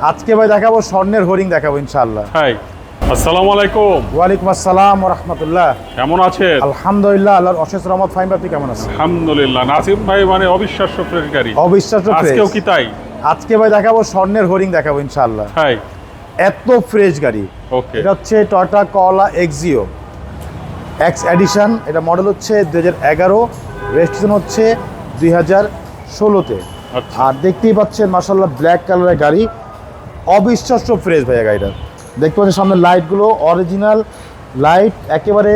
আজকে ভাই দেখাবো স্বর্ণের হরিং দেখাবো ইনশাআল্লাহ। হাই, আসসালামু আলাইকুম। ওয়ালাইকুম আসসালাম ওয়া রাহমাতুল্লাহ। কেমন আছেন? আলহামদুলিল্লাহ, আল্লাহর অশেষ রহমত। ফাইম, আপনি কেমন আছেন? আলহামদুলিল্লাহ। নাসিম ভাই মানে অবিশ্বাস্য ফ্রেশ গাড়ি। অবিশ্বাস্য ফ্রেশ। আজকেও কি তাই? আজকে ভাই দেখাবো স্বর্ণের হরিং দেখাবো ইনশাআল্লাহ। হাই, এত ফ্রেশ গাড়ি। ওকে। এটা হচ্ছে টয়োটা করলা এক্সিও এক্স এডিশন। এটা মডেল হচ্ছে 2011, রেজিস্ট্রেশন হচ্ছে 2016-তে। আচ্ছা। আর দেখতেই পাচ্ছেন মাশাআল্লাহ ব্ল্যাক কালারের গাড়ি, অবিশ্বাস্য ফ্রেশ ভাইয়া গাড়িটা। দেখতে পাচ্ছেন সামনে লাইটগুলো অরিজিনাল লাইট, একেবারে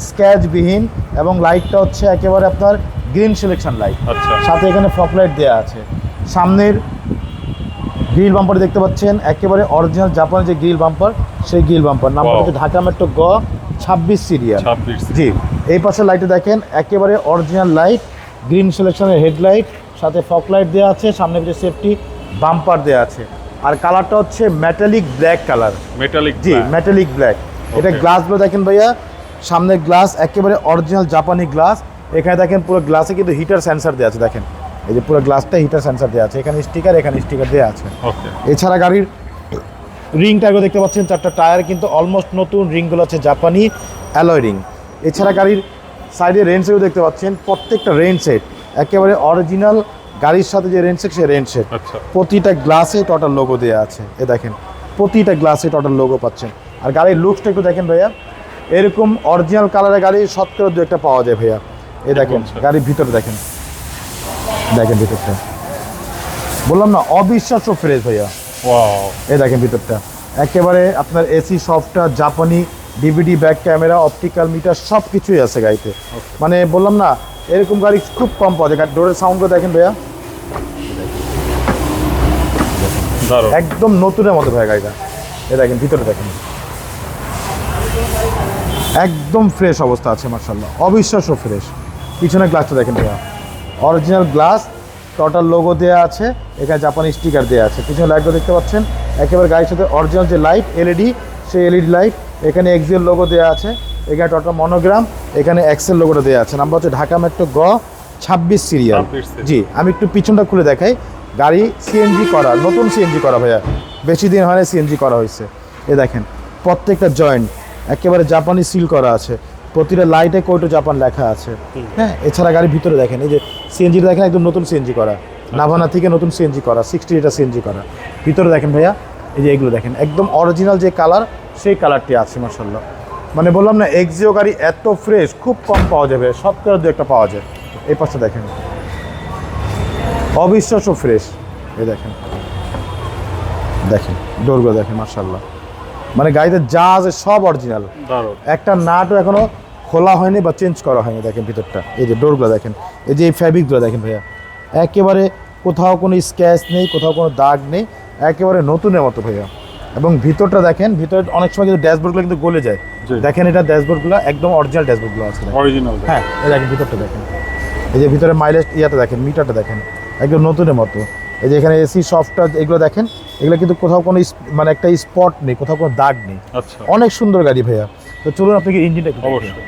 স্ক্র্যাচবিহীন, এবং লাইটটা হচ্ছে একেবারে আপনার গ্রিন সিলেকশন লাইট। আচ্ছা। সাথে এখানে ফগ লাইট দেওয়া আছে। সামনের গ্রিল বাম্পার দেখতে পাচ্ছেন একেবারে অরিজিনাল জাপানের যে গ্রিল বাম্পার, সেই গ্রিল বাম্পার। নাম্বার হচ্ছে ঢাকা মেট্রো গ 26 সিরিয়াল। 26। জি, এই পাশে লাইটে দেখেন একেবারে অরিজিনাল লাইট, গ্রিন সিলেকশনের হেডলাইট, সাথে ফগ লাইট দেওয়া আছে। সামনে কিছু সেফটি বাম্পার দেওয়া আছে। আর কালারটা হচ্ছে মেটালিক ব্ল্যাক কালার। মেটালিক, জি, মেটালিক ব্ল্যাক। এটা গ্লাসগুলো দেখেন ভাইয়া, সামনের গ্লাস একেবারে অরিজিনাল জাপানি গ্লাস। এখানে দেখেন পুরো গ্লাসে কিন্তু হিটার সেন্সার দেওয়া আছে। দেখেন এই যে পুরো গ্লাসটা হিটার সেন্সার দেওয়া আছে। এখানে স্টিকার, এখানে স্টিকার দেওয়া আছে। ওকে। এছাড়া গাড়ির রিং টায়ারগুলো দেখতে পাচ্ছেন, চারটা টায়ার কিন্তু অলমোস্ট নতুন। রিংগুলো হচ্ছে জাপানি অ্যালয় রিং। এছাড়া গাড়ির সাইডে রেন সেটও দেখতে পাচ্ছেন, প্রত্যেকটা রেন সেট একেবারে অরিজিনাল। গাড়ির সাথে যে রেন সেট, সে রেন সেট। আচ্ছা। প্রতিটা গ্লাসে টোটাল লোগো দেওয়া আছে। এ দেখেন প্রতিটা গ্লাসে টোটাল লোগো পাচ্ছেন। আর গাড়ির লুকসটা একটু দেখেন ভাইয়া, এরকম অরিজিনাল কালারের গাড়ি শতকরা দু একটা পাওয়া যায় ভাইয়া। এ দেখেন গাড়ির ভিতরে দেখেন, দেখেন ভিতরটা, বললাম না অবিশ্বাস্য ফ্রেশ ভাইয়া। ওয়াও। এ দেখেন ভিতরটা একেবারে আপনার এসি সফটওয়্যার, জাপানি DVD, back camera, optical metre সব কিছুই আছে গাড়িতে। মানে বললাম না এরকম গাড়ি খুব কম পাওয়া যায়। ডোরের সাউন্ডটা দেখেন ভাইয়া, দারুণ। একদম নতুনের মতো ভাইয়া গাড়িটা। এ দেখেন ভিতরে দেখেন, একদম ফ্রেশ অবস্থা আছে মাশাআল্লাহ, অবিশ্বাস্য ফ্রেশ। পিছনে গ্লাসটা দেখেন ভাইয়া, অরিজিনাল গ্লাস, টোটাল লোগো দেওয়া আছে। এখানে জাপানি স্টিকার দেওয়া আছে। পিছনে লাইটগুলো দেখতে পাচ্ছেন একেবারে গাড়ির সাথে অরিজিনাল যে লাইট এলইডি, সেই এলইডি লাইট। এখানে এক্সিএল লোগো দেওয়া আছে। এখানে টোটাল মনোগ্রাম, এখানে এক্সেল লোগোটা দেওয়া আছে। নাম্বার হচ্ছে ঢাকা মেট্রো গ 26 সিরিয়াল। জি, আমি একটু পিছনটা খুলে দেখাই। গাড়ি সিএনজি করা, নতুন সিএনজি করা ভাইয়া, বেশি দিন হয় না সিএনজি করা হয়েছে। এ দেখেন প্রত্যেকটা জয়েন্ট একেবারে জাপানি সিল করা আছে। প্রতিটা লাইটে কোটো জাপান লেখা আছে। হ্যাঁ, এছাড়া গাড়ির ভিতরে দেখেন এই যে সিএনজিটা দেখেন, একদম নতুন সিএনজি করা, নাভানা থেকে নতুন সিএনজি করা, 60 লিটার সিএনজি করা। ভিতরে দেখেন ভাইয়া, এই যে এগুলো দেখেন একদম অরিজিনাল যে কালার, সেই কালারটি আছে মাশাআল্লাহ। মানে বললাম না এক্সিও গাড়ি এত ফ্রেশ খুব কম পাওয়া যাবে, শতকরা দু একটা পাওয়া যায়। এই পাশে দেখেন অবিশ্বাস্য ফ্রেশ। এই দেখেন, দেখেন ডোরগুলো দেখেন মাশাআল্লাহ। মানে গাড়িতে যা আছে সব অরিজিনাল। দারুণ। একটা নাটও এখনো খোলা হয়নি বা চেঞ্জ করা হয়নি। দেখেন ভিতরটা, এই যে ডোরগুলো দেখেন, এই যে এই ফ্যাব্রিকগুলো দেখেন ভাইয়া, একেবারে কোথাও কোনো স্ক্র্যাচ নেই, কোথাও কোনো দাগ নেই, একেবারে নতুনের মতো ভাইয়া। এবং ভিতরটা দেখেন, ভিতরে অনেক সময় কিন্তু ড্যাশবোর্ডগুলো কিন্তু গলে যায়। দেখেন এটা ড্যাশবোর্ডগুলো একদম অরিজিনাল ড্যাশবোর্ডগুলো আছে। অরিজিনাল। হ্যাঁ, এই দেখেন ভিতরটা দেখেন, এই যে ভিতরে মাইলেজ ইয়াটা দেখেন, মিটারটা দেখেন একদম নতুনের মতো। এই যে এখানে এসি সফটওয়্যার এগুলো দেখেন, এগুলো কিন্তু কোথাও কোনো মানে একটা স্পট নেই, কোথাও কোনো দাগ নেই। আচ্ছা। অনেক সুন্দর গাড়ি ভাইয়া। তো চলুন আপনাকে ইঞ্জিনটা একটু অবশ্যই।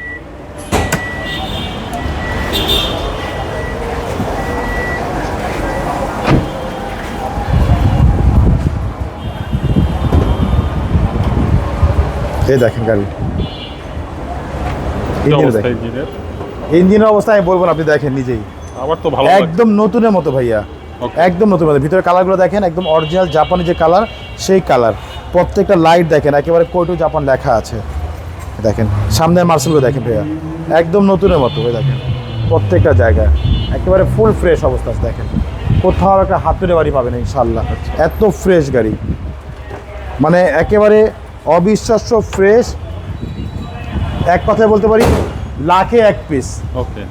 এই দেখেন গাড়ি কি ইঞ্জিন অবস্থা দেখেন, ইঞ্জিনের? ইঞ্জিনের অবস্থা আমি বলবো না, আপনি দেখেন নিজেই, আবার তো ভালো লাগছে। একদম নতুনের মতো ভাইয়া, Okay. একদম নতুন মতো। ভিতরে কালারগুলো দেখেন একদম অরিজিনাল জাপানি যে কালার, সেই কালার। প্রত্যেকটা লাইট দেখেন একেবারে কোটো জাপান লেখা আছে। দেখেন সামনের মার্সেলগুলো দেখেন ভাইয়া, একদম নতুনের মতো। ওই দেখেন প্রত্যেকটা জায়গায় একেবারে ফুল ফ্রেশ অবস্থা আছে। দেখেন কোথাও একটা হাতুড়ে বাড়ি পাবেন ইনশাআল্লাহ, এত ফ্রেশ গাড়ি, মানে একেবারে অবিশ্বাস্য ফ্রেশ। এক কথায় বলতে পারি লাখে এক পিস, ওকে।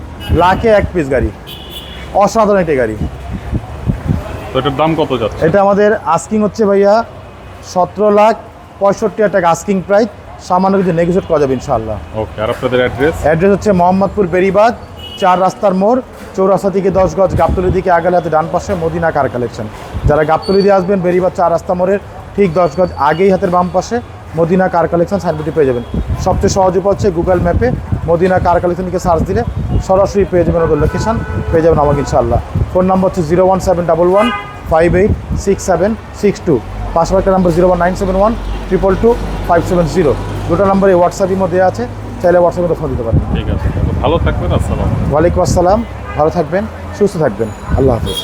লাখে এক পিস গাড়ি, অসাধারণ একটি গাড়ি। তো এটার দাম কত যাচ্ছে? এটা আমাদের আস্কিং হচ্ছে ভাইয়া 17,65,000 টাকা আস্কিং প্রাইস। সামান্য কিছু নেগোশিয়েট করা যাবে ইনশাআল্লাহ। ওকে। আর আপনাদের অ্যাড্রেস? অ্যাড্রেস হচ্ছে মোহাম্মদপুর বেরিবাদ 4 রাস্তার মোড়, চৌরাস্তা থেকে 10 গজ, গাবতলী দিকে আগালে হাতে ডান পাশে মদিনা কার কালেকশন। যারা গাবতলী দিয়ে আসবেন, বেরিবাদ 4 রাস্তা মোড়ের ঠিক 10 গজ আগেই হাতের বাম পাশে মদিনা কার কালেকশন সাইনবোর্ডটি পেয়ে যাবেন। সবচেয়ে সহজ উপায় হচ্ছে গুগল ম্যাপে মদিনা কার কালেকশন লিখে সার্চ দিলে সরাসরি পেয়ে যাবেন, ওদের লোকেশন পেয়ে যাবেন আমাকে ইনশাআল্লাহ। ফোন নাম্বার হচ্ছে 01711 586762। পাশাপাশি একটা নাম্বার 01971 222 570, দুটো নাম্বারে হোয়াটসঅ্যাপ ইমো দেওয়া আছে, চাইলে হোয়াটসঅ্যাপে ফোন দিতে পারেন। ঠিক আছে, ভালো থাকবেন, আসসালাম। ওয়ালাইকুম আসসালাম, ভালো থাকবেন, সুস্থ থাকবেন, আল্লাহ হাফেজ।